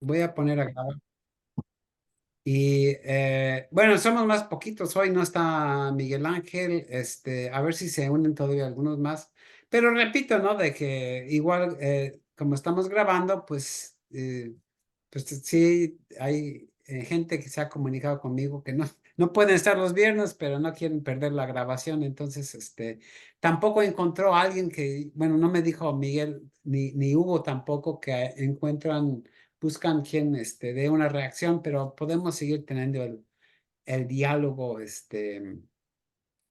Voy a poner a grabar. Y bueno, somos más poquitos hoy, no está Miguel Ángel, a ver si se unen todavía algunos más. Pero repito, ¿no? De que igual, como estamos grabando, pues sí, hay gente que se ha comunicado conmigo que no pueden estar los viernes, pero no quieren perder la grabación. Entonces, tampoco encontró a alguien que, bueno, no me dijo Miguel ni Hugo tampoco que encuentran buscan quien dé una reacción, pero podemos seguir teniendo el diálogo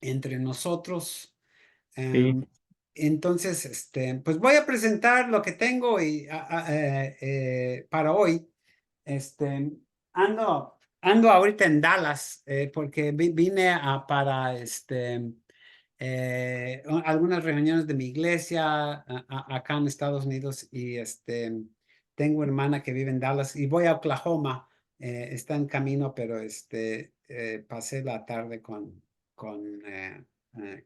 entre nosotros. Sí, Em, entonces, pues voy a presentar lo que tengo para hoy. Este, ando ahorita en Dallas porque vine para algunas reuniones de mi iglesia acá en Estados Unidos y tengo una hermana que vive en Dallas y voy a Oklahoma. Está en camino, pero pasé la tarde con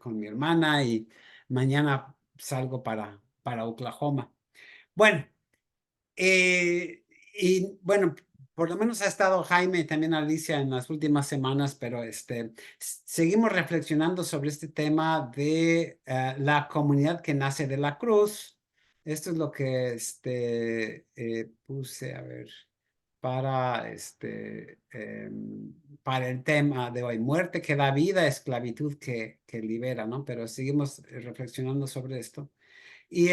mi hermana y mañana salgo para Oklahoma. Bueno, y bueno, por lo menos ha estado Jaime y también Alicia en las últimas semanas, pero seguimos reflexionando sobre este tema de la comunidad que nace de la cruz. Esto es lo que puse, a ver, para el tema de hoy, muerte que da vida, esclavitud que libera, ¿no? Pero seguimos reflexionando sobre esto. Y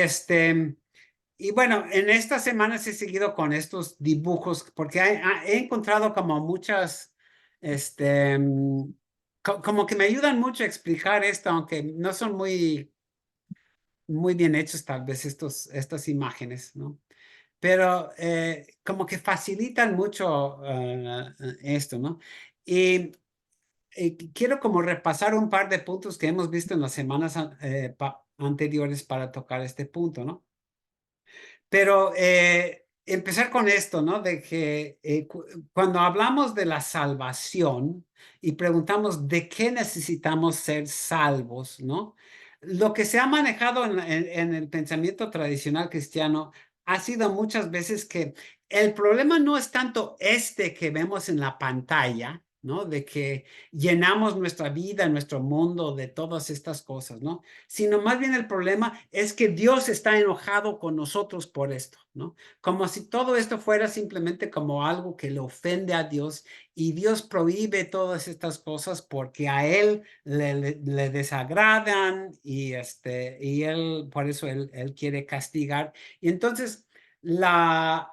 y bueno, en estas semanas he seguido con estos dibujos porque he encontrado como muchas, como que me ayudan mucho a explicar esto, aunque no son muy bien hechos tal vez estas imágenes, ¿no? Pero como que facilitan mucho esto, ¿no? Y, quiero como repasar un par de puntos que hemos visto en las semanas anteriores para tocar este punto, ¿no? Pero empezar con esto, ¿no? De que cuando hablamos de la salvación y preguntamos de qué necesitamos ser salvos, ¿no? Lo que se ha manejado en el pensamiento tradicional cristiano ha sido muchas veces que el problema no es tanto que vemos en la pantalla, ¿no? De que llenamos nuestra vida, nuestro mundo de todas estas cosas, ¿no? Sino más bien el problema es que Dios está enojado con nosotros por esto, ¿no? Como si todo esto fuera simplemente como algo que le ofende a Dios y Dios prohíbe todas estas cosas porque a Él le desagradan y Él, por eso él quiere castigar. Y entonces la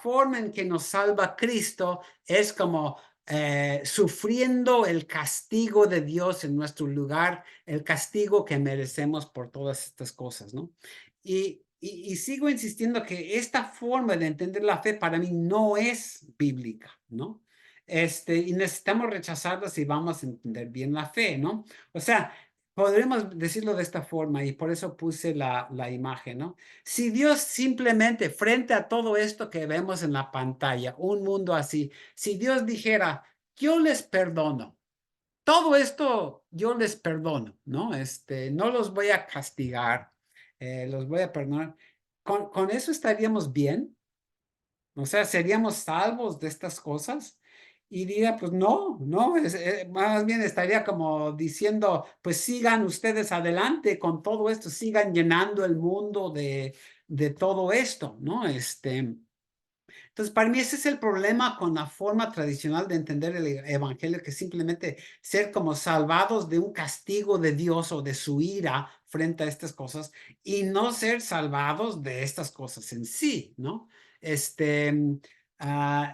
forma en que nos salva Cristo es como sufriendo el castigo de Dios en nuestro lugar, el castigo que merecemos por todas estas cosas, ¿no? Y sigo insistiendo que esta forma de entender la fe para mí no es bíblica, ¿no? Y necesitamos rechazarla si vamos a entender bien la fe, ¿no? O sea, podremos decirlo de esta forma y por eso puse la imagen, ¿no? Si Dios simplemente frente a todo esto que vemos en la pantalla, un mundo así, si Dios dijera, yo les perdono, todo esto yo les perdono, ¿no? No los voy a castigar, los voy a perdonar. ¿Con eso estaríamos bien? O sea, ¿seríamos salvos de estas cosas? Y diría, pues no, no, más bien estaría como diciendo, pues sigan ustedes adelante con todo esto, sigan llenando el mundo de todo esto, ¿no? Entonces, para mí ese es el problema con la forma tradicional de entender el evangelio, que simplemente ser como salvados de un castigo de Dios o de su ira frente a estas cosas y no ser salvados de estas cosas en sí, ¿no? Este,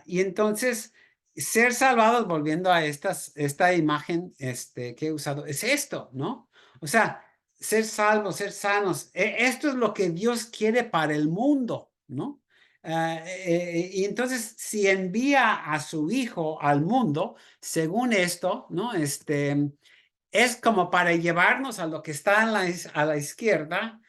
y entonces, ser salvados, volviendo a esta imagen que he usado, es esto, ¿no? O sea, ser salvos, ser sanos, esto es lo que Dios quiere para el mundo, ¿no? Y entonces, si envía a su hijo al mundo, según esto, ¿no? Es como para llevarnos a lo que está a la izquierda,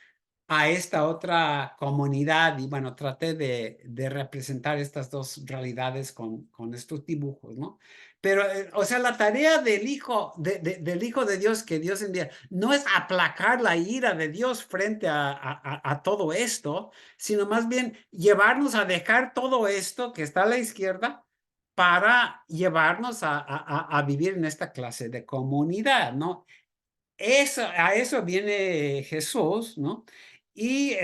a esta otra comunidad y bueno, traté de representar estas dos realidades con estos dibujos, ¿no? Pero, o sea, la tarea del del Hijo de Dios que Dios envía no es aplacar la ira de Dios frente a todo esto, sino más bien llevarnos a dejar todo esto que está a la izquierda para llevarnos a vivir en esta clase de comunidad, ¿no? A eso viene Jesús, ¿no? Y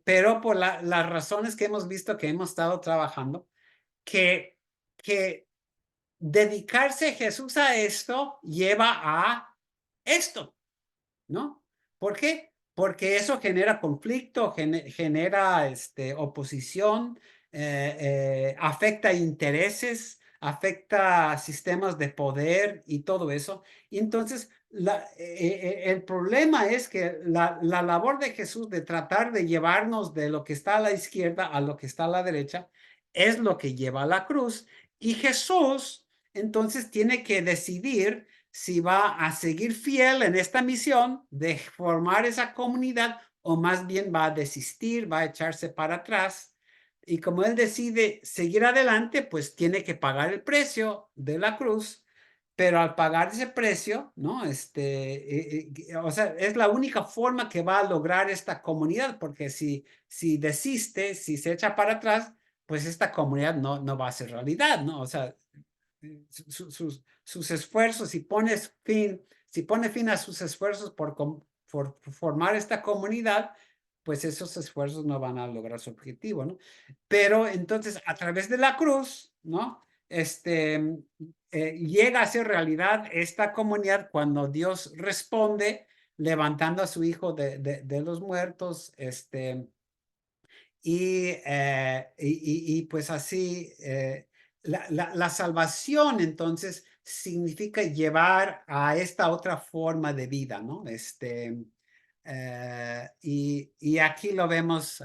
pero por las razones que hemos visto que hemos estado trabajando, que, que dedicarse Jesús a esto lleva a esto, ¿no? ¿Por qué? Porque eso genera conflicto, genera oposición, afecta intereses, afecta sistemas de poder y todo eso. Y entonces, el problema es que la labor de Jesús de tratar de llevarnos de lo que está a la izquierda a lo que está a la derecha es lo que lleva a la cruz. Y Jesús entonces tiene que decidir si va a seguir fiel en esta misión de formar esa comunidad o más bien va a desistir, va a echarse para atrás. Y como él decide seguir adelante, pues tiene que pagar el precio de la cruz, pero al pagar ese precio, ¿no? O sea, es la única forma que va a lograr esta comunidad, porque si desiste, si se echa para atrás, pues esta comunidad no va a ser realidad, ¿no? O sea, sus esfuerzos, si pone fin a sus esfuerzos por formar esta comunidad, pues esos esfuerzos no van a lograr su objetivo, ¿no? Pero entonces a través de la cruz, ¿no? Llega a ser realidad esta comunidad cuando Dios responde levantando a su hijo de los muertos, pues así, la salvación entonces significa llevar a esta otra forma de vida, ¿no? Y aquí lo vemos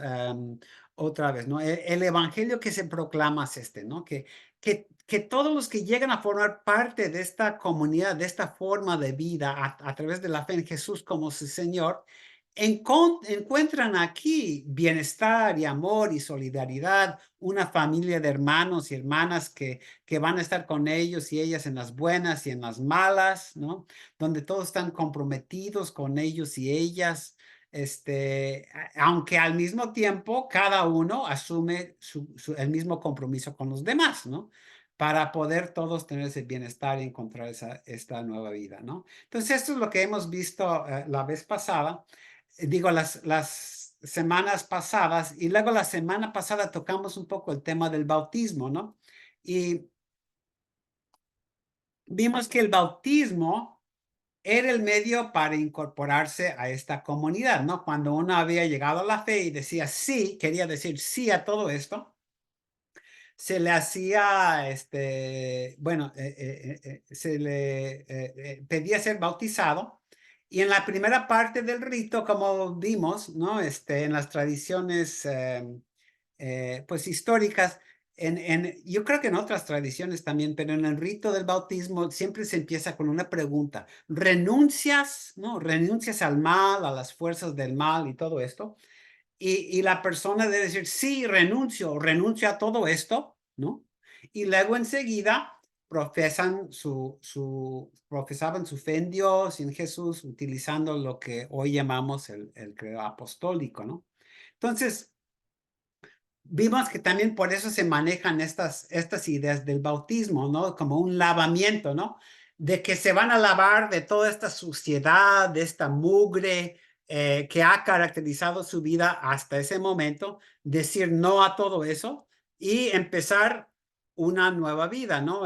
otra vez, ¿no? El evangelio que se proclama es ¿no? Que todos los que llegan a formar parte de esta comunidad, de esta forma de vida a través de la fe en Jesús como su Señor, encuentran aquí bienestar y amor y solidaridad, una familia de hermanos y hermanas que van a estar con ellos y ellas en las buenas y en las malas, ¿no? Donde todos están comprometidos con ellos y ellas, aunque al mismo tiempo cada uno asume el mismo compromiso con los demás, ¿no? Para poder todos tener ese bienestar y encontrar esta nueva vida, ¿no? Entonces, esto es lo que hemos visto la vez pasada. Digo, las semanas pasadas, y luego la semana pasada tocamos un poco el tema del bautismo, ¿no? Y vimos que el bautismo era el medio para incorporarse a esta comunidad, ¿no? Cuando uno había llegado a la fe y decía sí, quería decir sí a todo esto, se le hacía, bueno, se le pedía ser bautizado. Y en la primera parte del rito, como vimos, ¿no? En las tradiciones, pues históricas, yo creo que en otras tradiciones también, pero en el rito del bautismo siempre se empieza con una pregunta. ¿Renuncias, no? ¿Renuncias al mal, a las fuerzas del mal y todo esto? Y la persona debe decir, sí, renuncio a todo esto, ¿no? Y luego enseguida profesaban su fe en Dios y en Jesús utilizando lo que hoy llamamos el credo apostólico, ¿no? Entonces, vimos que también por eso se manejan estas ideas del bautismo, ¿no? Como un lavamiento, ¿no? De que se van a lavar de toda esta suciedad, de esta mugre que ha caracterizado su vida hasta ese momento, decir no a todo eso y empezar una nueva vida, ¿no?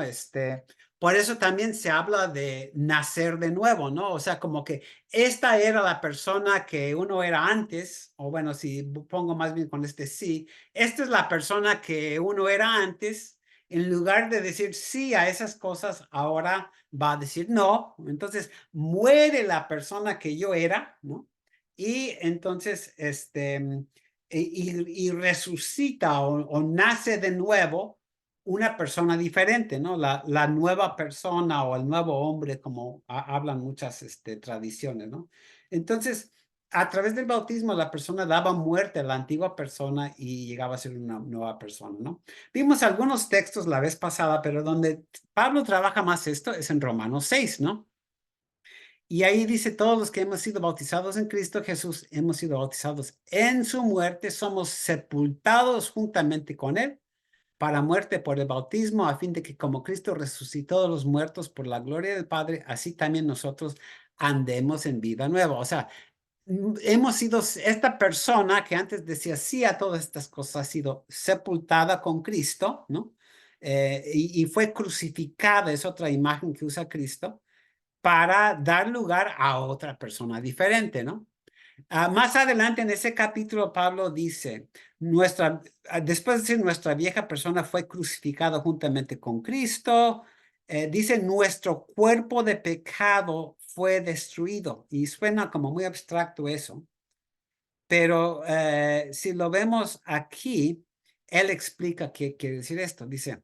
Por eso también se habla de nacer de nuevo, ¿no? O sea, como que esta era la persona que uno era antes, o bueno, si pongo más bien con sí, esta es la persona que uno era antes, en lugar de decir sí a esas cosas, ahora va a decir no. Entonces muere la persona que yo era, ¿no? Y entonces, y resucita o nace de nuevo una persona diferente, ¿no? La nueva persona o el nuevo hombre, como hablan muchas tradiciones, ¿no? Entonces, a través del bautismo la persona daba muerte a la antigua persona y llegaba a ser una nueva persona, ¿no? Vimos algunos textos la vez pasada, pero donde Pablo trabaja más esto es en Romanos 6, ¿no? Y ahí dice, todos los que hemos sido bautizados en Cristo Jesús, hemos sido bautizados en su muerte, somos sepultados juntamente con él para muerte por el bautismo, a fin de que como Cristo resucitó de los muertos por la gloria del Padre, así también nosotros andemos en vida nueva. O sea, hemos sido, esta persona que antes decía sí a todas estas cosas, ha sido sepultada con Cristo, ¿no? Y fue crucificada, es otra imagen que usa Cristo, para dar lugar a otra persona diferente, ¿no? Más adelante en ese capítulo, Pablo dice, después de decir nuestra vieja persona fue crucificada juntamente con Cristo, dice nuestro cuerpo de pecado fue destruido. Y suena como muy abstracto eso, pero si lo vemos aquí, él explica qué quiere decir esto. Dice,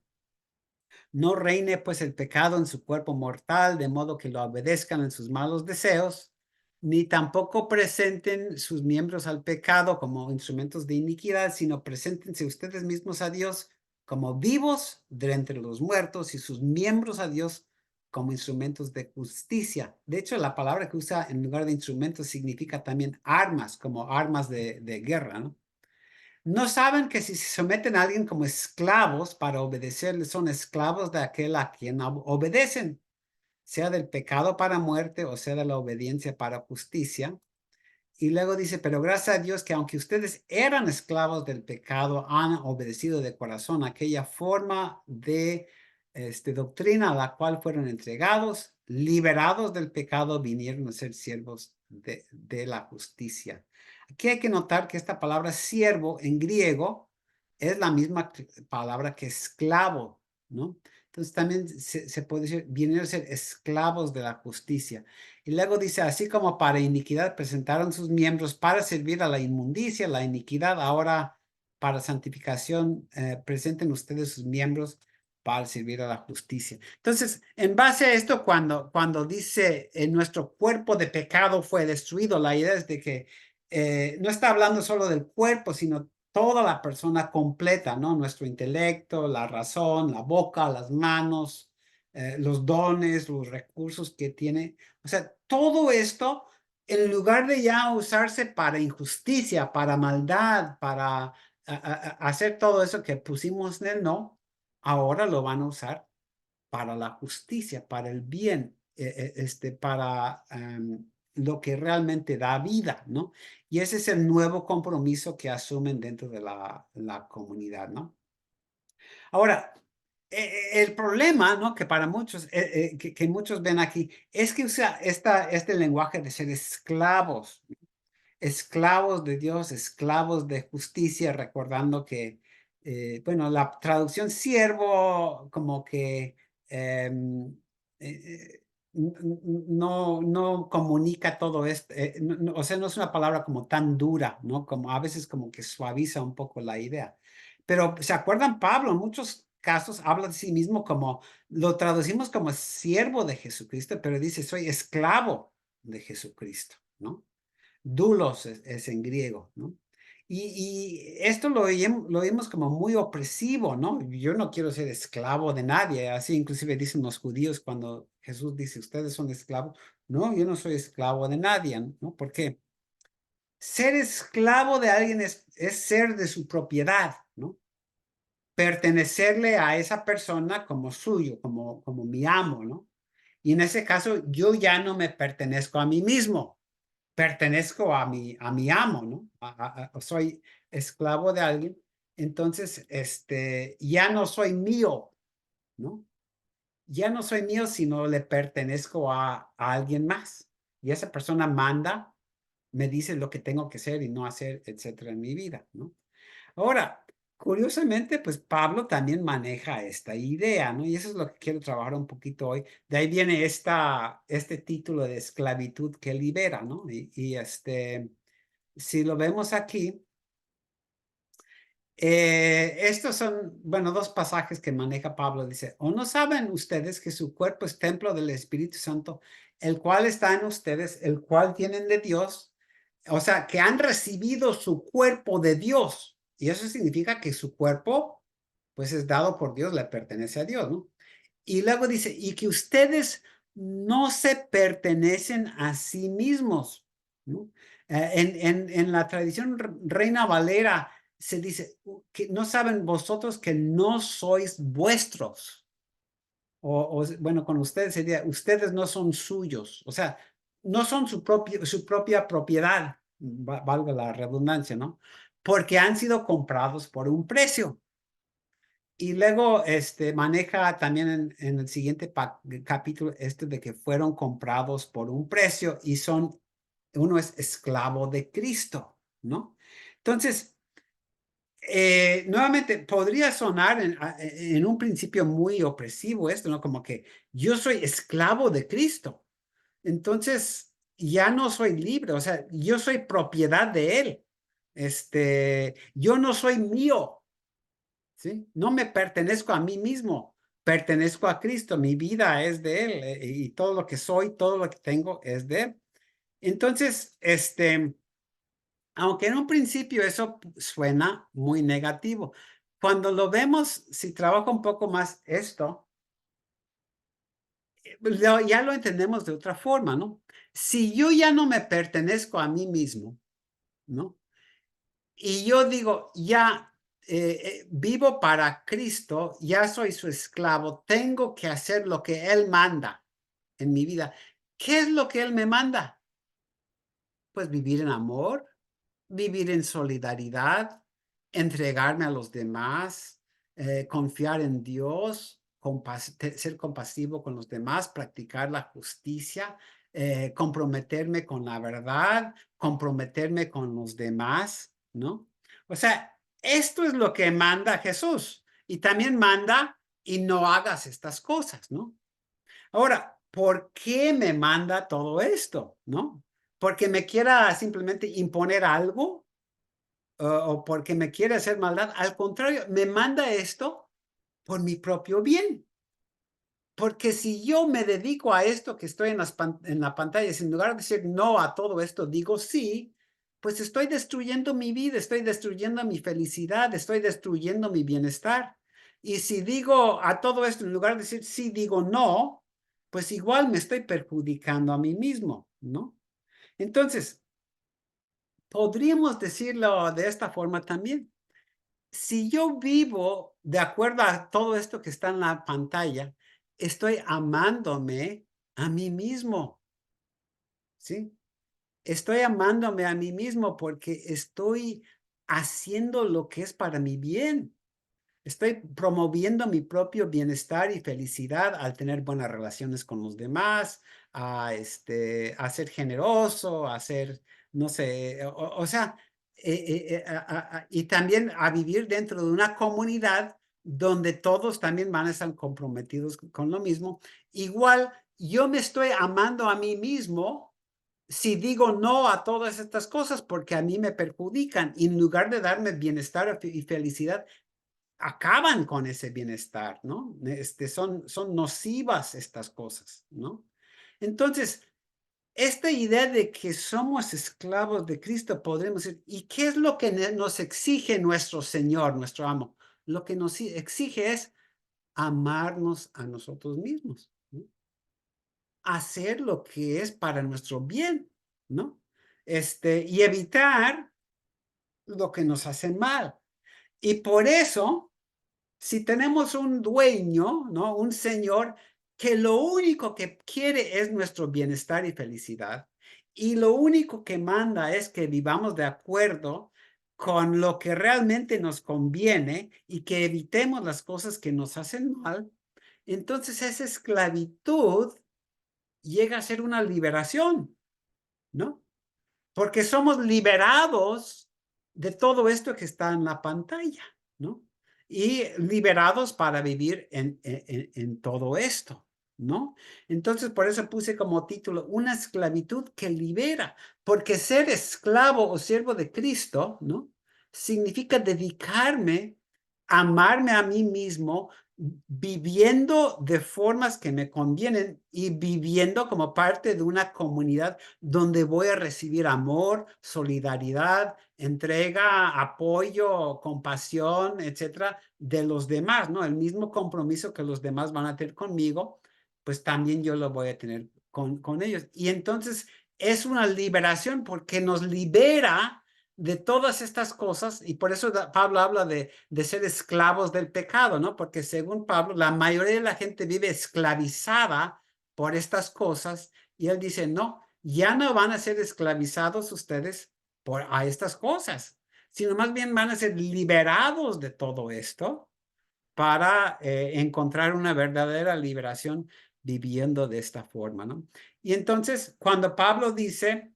no reine pues el pecado en su cuerpo mortal, de modo que lo obedezcan en sus malos deseos, ni tampoco presenten sus miembros al pecado como instrumentos de iniquidad, sino preséntense ustedes mismos a Dios como vivos de entre los muertos y sus miembros a Dios como instrumentos de justicia. De hecho, la palabra que usa en lugar de instrumentos significa también armas, como armas de guerra, ¿no? No saben que si se someten a alguien como esclavos para obedecerle, son esclavos de aquel a quien obedecen, sea del pecado para muerte o sea de la obediencia para justicia. Y luego dice, pero gracias a Dios que aunque ustedes eran esclavos del pecado, han obedecido de corazón aquella forma de doctrina a la cual fueron entregados, liberados del pecado, vinieron a ser siervos de la justicia. Aquí hay que notar que esta palabra siervo en griego es la misma palabra que esclavo, ¿no? Entonces también se puede decir, vinieron a ser esclavos de la justicia. Y luego dice, así como para iniquidad presentaron sus miembros para servir a la inmundicia, la iniquidad, ahora para santificación presenten ustedes sus miembros para servir a la justicia. Entonces, en base a esto, cuando dice nuestro cuerpo de pecado fue destruido, la idea es de que no está hablando solo del cuerpo, sino toda la persona completa, ¿no? Nuestro intelecto, la razón, la boca, las manos, los dones, los recursos que tiene. O sea, todo esto, en lugar de ya usarse para injusticia, para maldad, para hacer todo eso que pusimos en el no, ahora lo van a usar para la justicia, para el bien, para lo que realmente da vida, ¿no? Y ese es el nuevo compromiso que asumen dentro de la comunidad, ¿no? Ahora, el problema, ¿no? Que para muchos, que muchos ven aquí, es que usa este lenguaje de ser esclavos, esclavos de Dios, esclavos de justicia, recordando que, bueno, la traducción siervo como que no comunica todo esto, o sea, no es una palabra como tan dura, ¿no? Como a veces como que suaviza un poco la idea. Pero, ¿se acuerdan? Pablo en muchos casos habla de sí mismo como, lo traducimos como siervo de Jesucristo, pero dice, soy esclavo de Jesucristo, ¿no? Dulos es en griego, ¿no? Y esto lo vimos como muy opresivo, ¿no? Yo no quiero ser esclavo de nadie, así inclusive dicen los judíos cuando Jesús dice, ustedes son esclavos. No, yo no soy esclavo de nadie, ¿no? Porque ser esclavo de alguien es ser de su propiedad, ¿no? Pertenecerle a esa persona como suyo, como mi amo, ¿no? Y en ese caso, yo ya no me pertenezco a mí mismo, pertenezco a mi amo, ¿no? Soy esclavo de alguien, entonces, ya no soy mío, ¿no? Ya no soy mío, sino le pertenezco a alguien más. Y esa persona manda, me dice lo que tengo que hacer y no hacer, etcétera, en mi vida, ¿no? Ahora, curiosamente, pues Pablo también maneja esta idea, ¿no? Y eso es lo que quiero trabajar un poquito hoy. De ahí viene este título de esclavitud que libera, ¿no? Si lo vemos aquí, estos son, bueno, dos pasajes que maneja Pablo. Dice, ¿o no saben ustedes que su cuerpo es templo del Espíritu Santo, el cual está en ustedes, el cual tienen de Dios? O sea, que han recibido su cuerpo de Dios. Y eso significa que su cuerpo, pues es dado por Dios, le pertenece a Dios, ¿no? Y luego dice, y que ustedes no se pertenecen a sí mismos, ¿no? En la tradición Reina Valera se dice que no saben vosotros que no sois vuestros. Bueno, con ustedes sería, ustedes no son suyos, o sea, no son su propia propiedad, valga la redundancia, ¿no? Porque han sido comprados por un precio. Y luego maneja también en el siguiente capítulo de que fueron comprados por un precio y uno es esclavo de Cristo, ¿no? Entonces, nuevamente, podría sonar en un principio muy opresivo esto, ¿no? Como que yo soy esclavo de Cristo. Entonces, ya no soy libre, o sea, yo soy propiedad de Él. Yo no soy mío, ¿sí? No me pertenezco a mí mismo, pertenezco a Cristo, mi vida es de Él, y todo lo que soy, todo lo que tengo es de Él. Entonces, aunque en un principio eso suena muy negativo, cuando lo vemos, si trabajo un poco más esto, ya lo entendemos de otra forma, ¿no? Si yo ya no me pertenezco a mí mismo, ¿no? Y yo digo, ya vivo para Cristo, ya soy su esclavo, tengo que hacer lo que Él manda en mi vida. ¿Qué es lo que Él me manda? Pues vivir en amor, vivir en solidaridad, entregarme a los demás, confiar en Dios, ser compasivo con los demás, practicar la justicia, comprometerme con la verdad, comprometerme con los demás, ¿no? O sea, esto es lo que manda Jesús y también manda y no hagas estas cosas, ¿no? Ahora, ¿por qué me manda todo esto? ¿No? ¿Porque me quiera simplemente imponer algo? ¿O porque me quiere hacer maldad? Al contrario, me manda esto por mi propio bien. Porque si yo me dedico a esto que estoy en la pantalla, si en lugar de decir no a todo esto, digo sí, pues estoy destruyendo mi vida, estoy destruyendo mi felicidad, estoy destruyendo mi bienestar. Y si digo a todo esto, en lugar de decir sí, digo no, pues igual me estoy perjudicando a mí mismo, ¿no? Entonces, podríamos decirlo de esta forma también. Si yo vivo de acuerdo a todo esto que está en la pantalla, estoy amándome a mí mismo, ¿sí? Estoy amándome a mí mismo porque estoy haciendo lo que es para mi bien. Estoy promoviendo mi propio bienestar y felicidad al tener buenas relaciones con los demás, a ser generoso, a ser, no sé, o sea, y también a vivir dentro de una comunidad donde todos también van a estar comprometidos con lo mismo. Igual, yo me estoy amando a mí mismo si digo no a todas estas cosas porque a mí me perjudican, y en lugar de darme bienestar y felicidad, acaban con ese bienestar, ¿no? Son nocivas estas cosas, ¿no? Entonces, esta idea de que somos esclavos de Cristo, podremos decir, ¿y qué es lo que nos exige nuestro Señor, nuestro amo? Lo que nos exige es amarnos a nosotros mismos, ¿no? Hacer lo que es para nuestro bien, ¿no? Y evitar lo que nos hace mal. Y por eso, si tenemos un dueño, ¿no? Un señor que lo único que quiere es nuestro bienestar y felicidad, y lo único que manda es que vivamos de acuerdo con lo que realmente nos conviene y que evitemos las cosas que nos hacen mal, entonces esa esclavitud llega a ser una liberación, ¿no? Porque somos liberados de todo esto que está en la pantalla, ¿no? Y liberados para vivir en todo esto, ¿no? Entonces, por eso puse como título, una esclavitud que libera, porque ser esclavo o siervo de Cristo, ¿no? Significa dedicarme amarme a mí mismo, viviendo de formas que me convienen y viviendo como parte de una comunidad donde voy a recibir amor, solidaridad, entrega, apoyo, compasión, etcétera, de los demás, ¿no? El mismo compromiso que los demás van a tener conmigo, pues también yo lo voy a tener con ellos. Y entonces es una liberación porque nos libera de todas estas cosas, y por eso Pablo habla de ser esclavos del pecado, ¿no? Porque según Pablo, la mayoría de la gente vive esclavizada por estas cosas, y él dice, no, ya no van a ser esclavizados ustedes a estas cosas, sino más bien van a ser liberados de todo esto para encontrar una verdadera liberación viviendo de esta forma, ¿no? Y entonces, cuando Pablo dice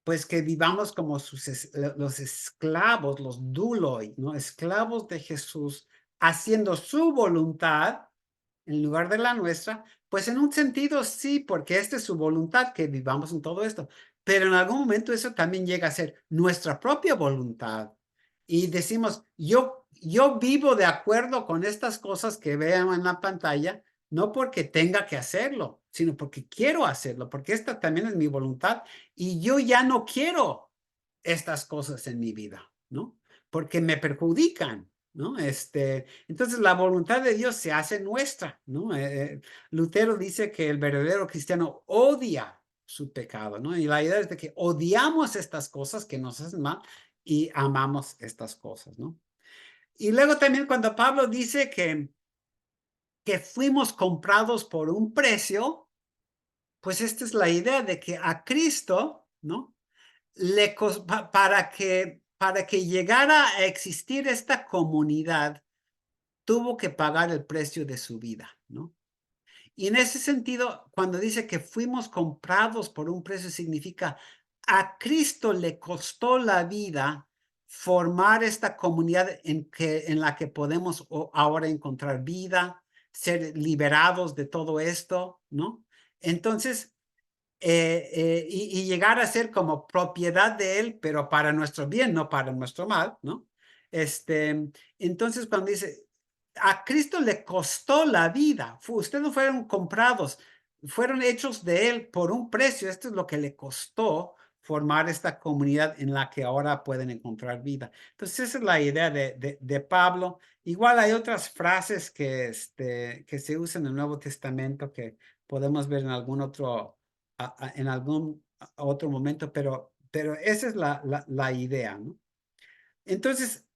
pues que vivamos como los esclavos, los douloi, ¿no? Esclavos de Jesús, haciendo su voluntad en lugar de la nuestra, pues en un sentido sí, porque esta es su voluntad, que vivamos en todo esto, pero en algún momento eso también llega a ser nuestra propia voluntad. Y decimos, yo vivo de acuerdo con estas cosas que vean en la pantalla, no porque tenga que hacerlo, sino porque quiero hacerlo, porque esta también es mi voluntad y yo ya no quiero estas cosas en mi vida, ¿no? Porque me perjudican, ¿no? Entonces la voluntad de Dios se hace nuestra, ¿no? Lutero dice que el verdadero cristiano odia su pecado, ¿no? Y la idea es de que odiamos estas cosas que nos hacen mal y amamos estas cosas, ¿no? Y luego también cuando Pablo dice que fuimos comprados por un precio, pues esta es la idea de que a Cristo, ¿no? Para que llegara a existir esta comunidad, tuvo que pagar el precio de su vida, ¿no? Y en ese sentido, cuando dice que fuimos comprados por un precio, significa a Cristo le costó la vida formar esta comunidad en la que podemos ahora encontrar vida, ser liberados de todo esto, ¿no? Entonces, y llegar a ser como propiedad de Él, pero para nuestro bien, no para nuestro mal, ¿no? Entonces, cuando dice, a Cristo le costó la vida, ustedes no fueron comprados, fueron hechos de Él por un precio, esto es lo que le costó formar esta comunidad en la que ahora pueden encontrar vida. Entonces, esa es la idea de Pablo. Igual hay otras frases que se usan en el Nuevo Testamento que podemos ver en algún otro en algún otro momento, pero esa es la idea, ¿no? Entonces,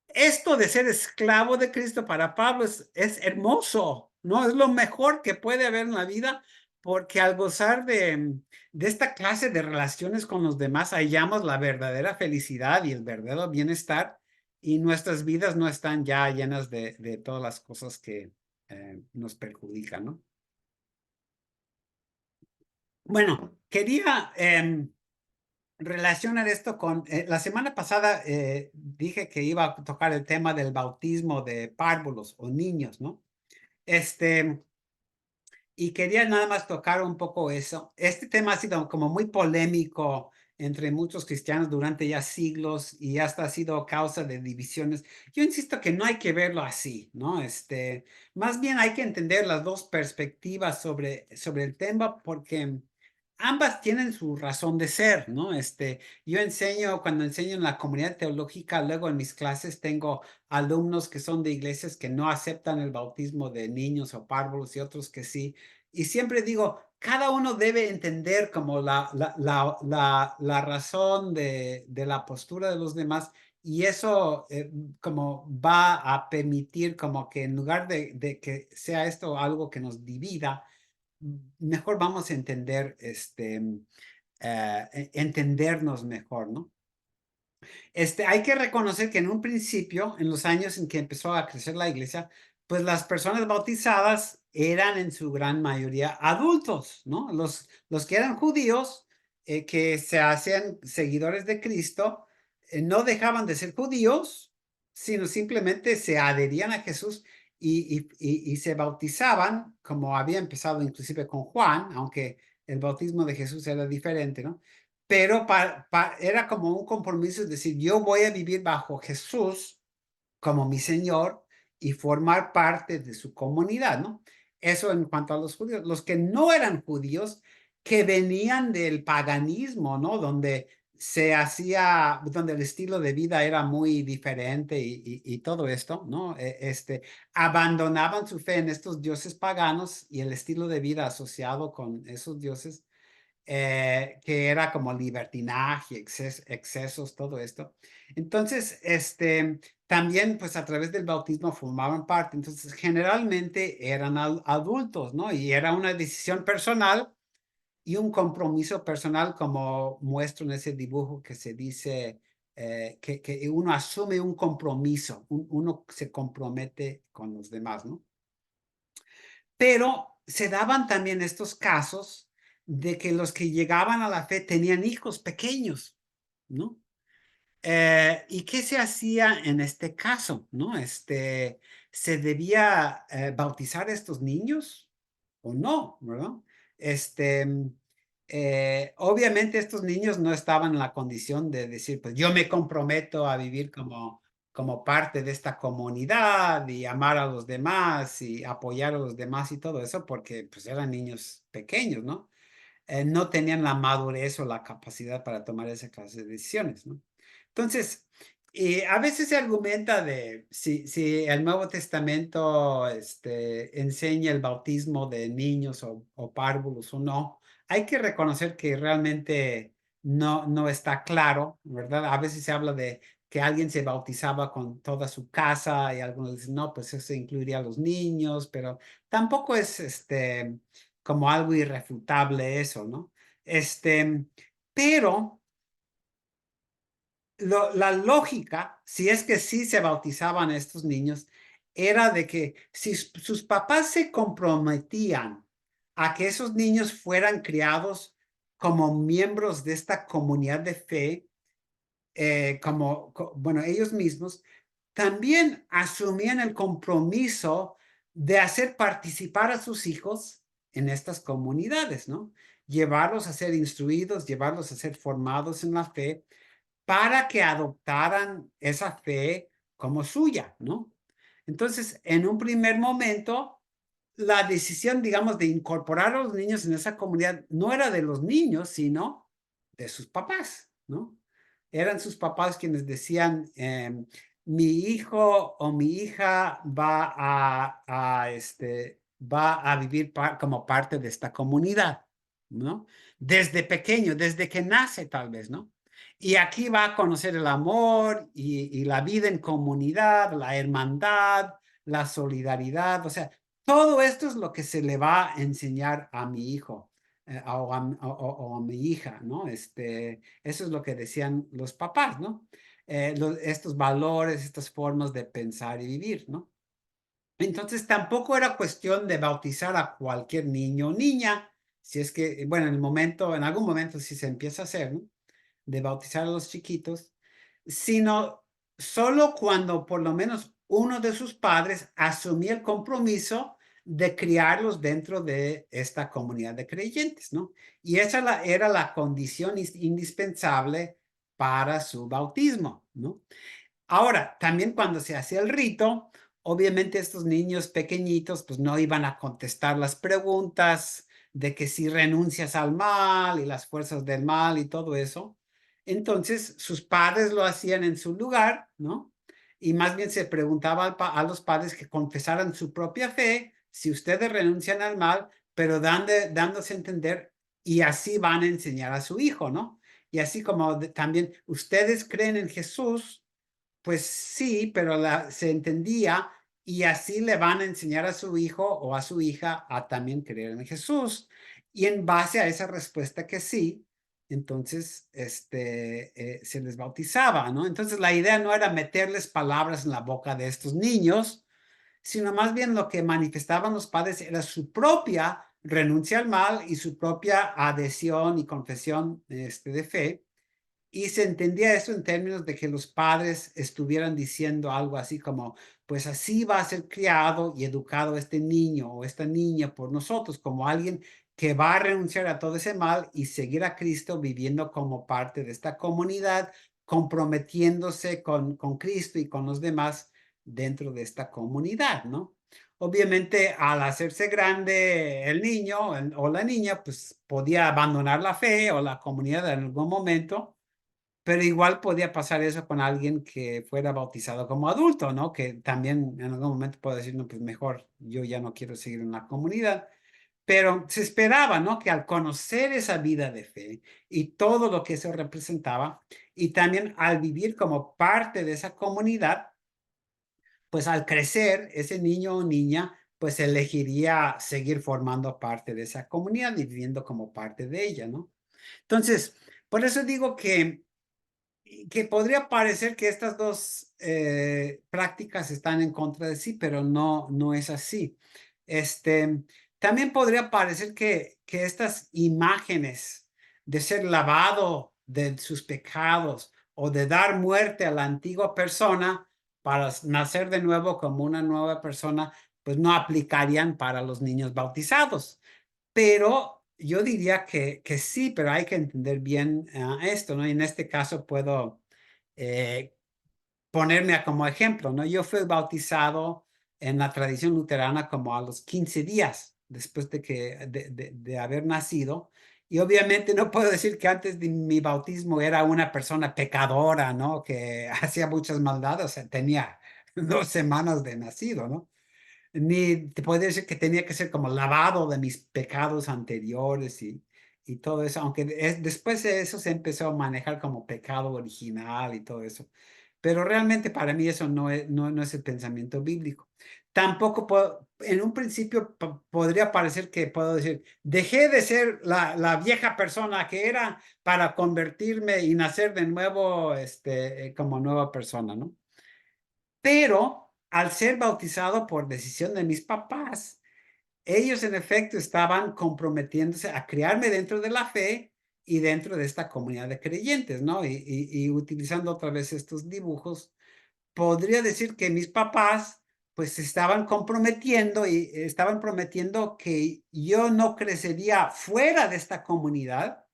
esto de ser esclavo de Cristo para Pablo es hermoso, ¿no? Es lo mejor que puede haber en la vida, porque al gozar de esta clase de relaciones con los demás, hallamos la verdadera felicidad y el verdadero bienestar, y nuestras vidas no están ya llenas de todas las cosas que nos perjudican, ¿no? Bueno, quería relacionar esto con, la semana pasada dije que iba a tocar el tema del bautismo de párvulos o niños, ¿no? Este, y quería nada más tocar un poco eso. Este tema ha sido como muy polémico entre muchos cristianos durante ya siglos y hasta ha sido causa de divisiones. Yo insisto que no hay que verlo así, ¿no? Más bien hay que entender las dos perspectivas sobre el tema porque ambas tienen su razón de ser, ¿no? Yo enseño, cuando enseño en la comunidad teológica, luego en mis clases tengo alumnos que son de iglesias que no aceptan el bautismo de niños o párvulos y otros que sí. Y siempre digo, cada uno debe entender como la razón de la postura de los demás y eso como va a permitir como que en lugar de que sea esto algo que nos divida, mejor vamos a entender, entendernos mejor, ¿no? Hay que reconocer que en un principio, en los años en que empezó a crecer la iglesia, pues las personas bautizadas eran en su gran mayoría adultos, ¿no? Los que eran judíos, que se hacían seguidores de Cristo, no dejaban de ser judíos, sino simplemente se adherían a Jesús y se bautizaban, como había empezado inclusive con Juan, aunque el bautismo de Jesús era diferente, ¿no? Pero era como un compromiso, es decir, yo voy a vivir bajo Jesús como mi Señor y formar parte de su comunidad, ¿no? Eso en cuanto a los judíos. Los que no eran judíos, que venían del paganismo, ¿no? Donde el estilo de vida era muy diferente y todo esto, ¿no? Abandonaban su fe en estos dioses paganos y el estilo de vida asociado con esos dioses, que era como libertinaje, excesos, todo esto. Entonces, también, pues a través del bautismo formaban parte. Entonces, generalmente eran adultos, ¿no? Y era una decisión personal y un compromiso personal, como muestro en ese dibujo que se dice, que uno asume un compromiso, uno se compromete con los demás, ¿no? Pero se daban también estos casos de que los que llegaban a la fe tenían hijos pequeños, ¿no? ¿Y qué se hacía en este caso, no? ¿Se debía bautizar a estos niños o no, verdad? Este, Obviamente estos niños no estaban en la condición de decir, pues yo me comprometo a vivir como parte de esta comunidad y amar a los demás y apoyar a los demás y todo eso, porque pues eran niños pequeños, ¿no? No tenían la madurez o la capacidad para tomar esa clase de decisiones, ¿no? Entonces, a veces se argumenta de si el Nuevo Testamento enseña el bautismo de niños o párvulos o no. Hay que reconocer que realmente no está claro, ¿verdad? A veces se habla de que alguien se bautizaba con toda su casa y algunos dicen, no, pues eso incluiría a los niños, pero tampoco es como algo irrefutable eso, ¿no? Pero la lógica, si es que sí se bautizaban estos niños, era de que si sus papás se comprometían a que esos niños fueran criados como miembros de esta comunidad de fe, bueno, ellos mismos también asumían el compromiso de hacer participar a sus hijos en estas comunidades, ¿no? Llevarlos a ser instruidos, llevarlos a ser formados en la fe para que adoptaran esa fe como suya, ¿no? Entonces, en un primer momento, la decisión, digamos, de incorporar a los niños en esa comunidad no era de los niños, sino de sus papás, ¿no? Eran sus papás quienes decían, mi hijo o mi hija va a vivir como parte de esta comunidad, ¿no? Desde pequeño, desde que nace tal vez, ¿no? Y aquí va a conocer el amor y la vida en comunidad, la hermandad, la solidaridad, o sea, todo esto es lo que se le va a enseñar a mi hijo, o a mi hija, ¿no? Eso es lo que decían los papás, ¿no? Estos valores, estas formas de pensar y vivir, ¿no? Entonces tampoco era cuestión de bautizar a cualquier niño o niña, si es que, bueno, en algún momento sí se empieza a hacer, ¿no? De bautizar a los chiquitos, sino solo cuando por lo menos uno de sus padres asumía el compromiso de criarlos dentro de esta comunidad de creyentes, ¿no? Y esa era la condición indispensable para su bautismo, ¿no? Ahora, también cuando se hacía el rito, obviamente estos niños pequeñitos pues no iban a contestar las preguntas de que si renuncias al mal y las fuerzas del mal y todo eso. Entonces sus padres lo hacían en su lugar, ¿no? Y más bien se preguntaba a los padres que confesaran su propia fe, si ustedes renuncian al mal, pero dándose a entender y así van a enseñar a su hijo, ¿no? Y así como también ustedes creen en Jesús, pues sí, pero se entendía y así le van a enseñar a su hijo o a su hija a también creer en Jesús. Y en base a esa respuesta que sí, entonces se les bautizaba, ¿no? Entonces la idea no era meterles palabras en la boca de estos niños, sino más bien lo que manifestaban los padres era su propia renuncia al mal y su propia adhesión y confesión de fe. Y se entendía eso en términos de que los padres estuvieran diciendo algo así como, pues así va a ser criado y educado este niño o esta niña por nosotros, como alguien que va a renunciar a todo ese mal y seguir a Cristo viviendo como parte de esta comunidad, comprometiéndose con Cristo y con los demás dentro de esta comunidad, ¿no? Obviamente, al hacerse grande el niño o la niña, pues podía abandonar la fe o la comunidad en algún momento, pero igual podía pasar eso con alguien que fuera bautizado como adulto, ¿no? Que también en algún momento puede decir, no, pues mejor yo ya no quiero seguir en la comunidad. Pero se esperaba, ¿no? Que al conocer esa vida de fe y todo lo que eso representaba, y también al vivir como parte de esa comunidad, pues al crecer, ese niño o niña, pues elegiría seguir formando parte de esa comunidad y viviendo como parte de ella, ¿no? Entonces, por eso digo que podría parecer que estas dos prácticas están en contra de sí, pero no, no es así. Este, también podría parecer que estas imágenes de ser lavado de sus pecados o de dar muerte a la antigua persona para nacer de nuevo como una nueva persona, pues no aplicarían para los niños bautizados. Pero yo diría que sí, pero hay que entender bien esto, ¿no? Y en este caso puedo eh, ponerme como ejemplo, ¿no? Yo fui bautizado en la tradición luterana como a los 15 días después de haber nacido. Y obviamente no puedo decir que antes de mi bautismo era una persona pecadora, ¿no? Que hacía muchas maldades, o sea, tenía 2 semanas de nacido, ¿no? Ni te puedo decir que tenía que ser como lavado de mis pecados anteriores y todo eso, aunque después de eso se empezó a manejar como pecado original y todo eso. Pero realmente para mí eso no es el pensamiento bíblico. Tampoco puedo, en un principio podría parecer que puedo decir, dejé de ser la vieja persona que era para convertirme y nacer de nuevo como nueva persona, ¿no? Pero al ser bautizado por decisión de mis papás, ellos en efecto estaban comprometiéndose a criarme dentro de la fe y dentro de esta comunidad de creyentes, ¿no? Y utilizando otra vez estos dibujos, podría decir que mis papás pues se estaban comprometiendo y estaban prometiendo que yo no crecería fuera de esta comunidad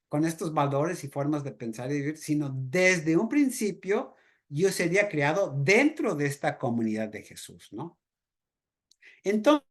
con estos valores y formas de pensar y vivir, sino desde un principio yo sería criado dentro de esta comunidad de Jesús, ¿no? Entonces,